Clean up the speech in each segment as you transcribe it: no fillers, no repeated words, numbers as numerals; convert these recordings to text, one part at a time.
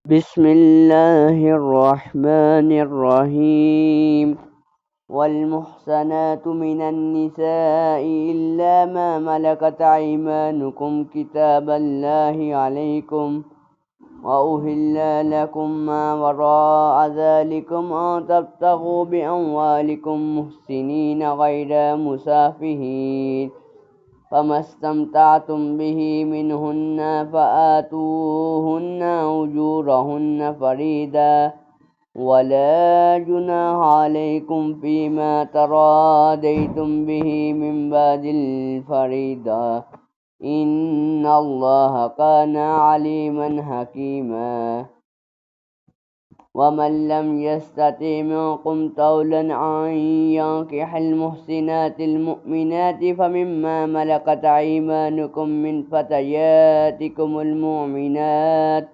بسم الله الرحمن الرحيم والمحصنات من النساء إلا ما ملكت أيمانكم كتاب الله عليكم وأهل لكم ما وراء ذلكم أن تبتغوا بأموالكم محسنين غير مسافحين فما استمتعتم به منهن فآتوهن أجورهن فريدا ولا جناح عليكم فيما تراضيتم به من بعد الفريضة إن الله كان عليما حكيما ومن لم يستطع منكم طولا أن ينكح المحسنات المؤمنات فمما ملكت أيمانكم من فتياتكم المؤمنات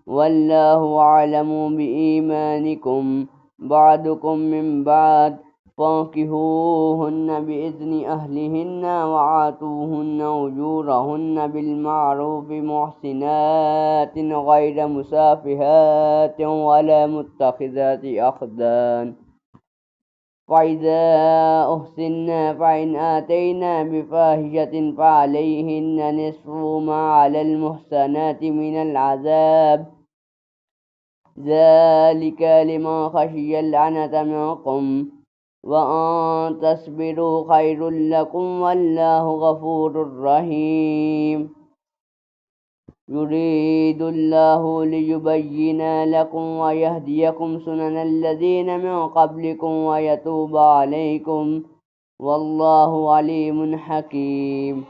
والله أعلم بإيمانكم بعضكم من بعض فانكحوهن بإذن أهلهن وآتوهن أجورهن بالمعروف محسنات غير مسافحات ولا متخذات أخدان فإذا أحسن فإن آتينا بفاحشة فعليهن نصف ما على المحسنات من العذاب ذلك لمن خشي العنة منكم وأن تصبروا خير لكم والله غفور رحيم يريد الله ليبين لكم ويهديكم سنن الذين من قبلكم ويتوب عليكم والله عليم حكيم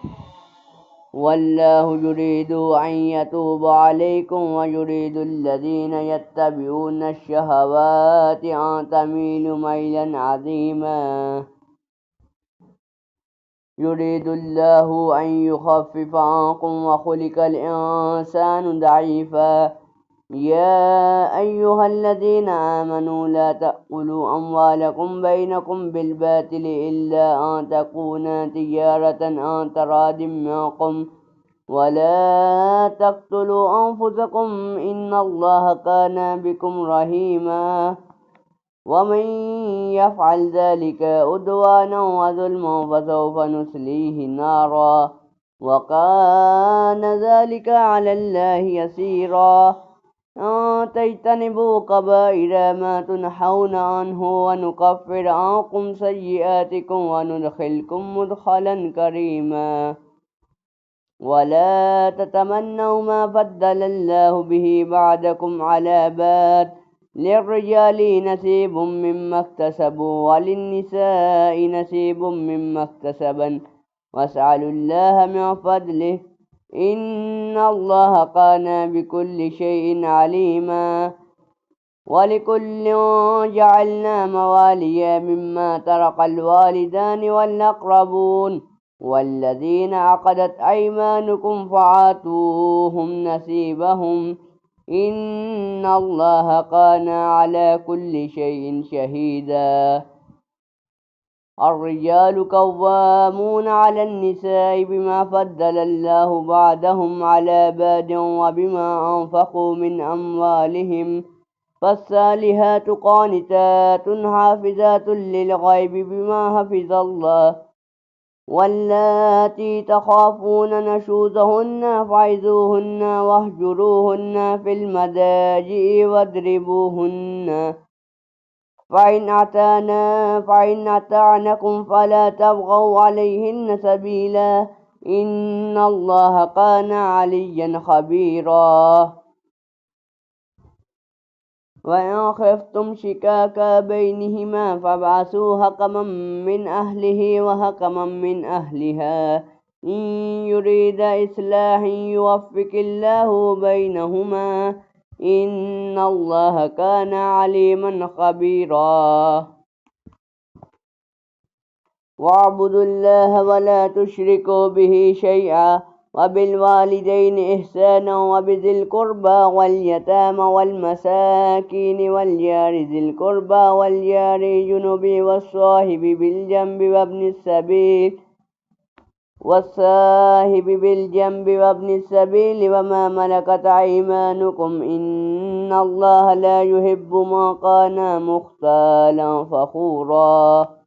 والله يريد أن يتوب عليكم ويريد الذين يتبعون الشهوات أن تميلوا ميلا عظيما يريد الله أن يخفف عنكم وخلق الإنسان ضعيفا يا أيها الذين آمنوا لا تأكلوا أموالكم بينكم بالباطل إلا أن تكون تجارة عن تراض منكم ولا تقتلوا أنفسكم إن الله كان بكم رحيما ومن يفعل ذلك عدوانا وظلما فسوف نصليه نارا وكان ذلك على الله يسيرا أن تجتنبوا كبائر ما تنحون عنه ونكفر عنكم سيئاتكم وندخلكم مدخلا كريما ولا تتمنوا ما فضل الله به بعضكم على بعض للرجال نصيب مما اكتسبوا وللنساء نصيب مما اكتسبن واسألوا الله من فضله إن الله كان بكل شيء عليما ولكل جعلنا موالي مما ترك الوالدان والأقربون والذين عقدت أيمانكم فآتوهم نصيبهم إن الله كان على كل شيء شهيدا الرجال قوامون على النساء بما فضل الله بعضهم على بعض وبما أنفقوا من أموالهم فالصالحات قانتات حافظات للغيب بما حفظ الله واللاتي تخافون نشوزهن فعظوهن واهجروهن في المضاجع واضربوهن فإن أطعنكم فلا تبغوا عليهن سبيلا إن الله كان عليا خبيرا وإن خفتم شقاق بينهما فابعثوا حكما من أهله وحكما من أهلها إن يريد إصلاحا يوفق الله بينهما إن الله كان عليما خبيرا واعبدوا الله ولا تشركوا به شيئا وبالوالدين إحسانا وبذي القربى واليتامى والمساكين والجار ذي القربى والجار الجنب والصاحب بالجنب وابن السبيل والساهب بالجنب وابن السبيل وما ملكت أيمانكم إن الله لا يحب ما كان مختالا فخورا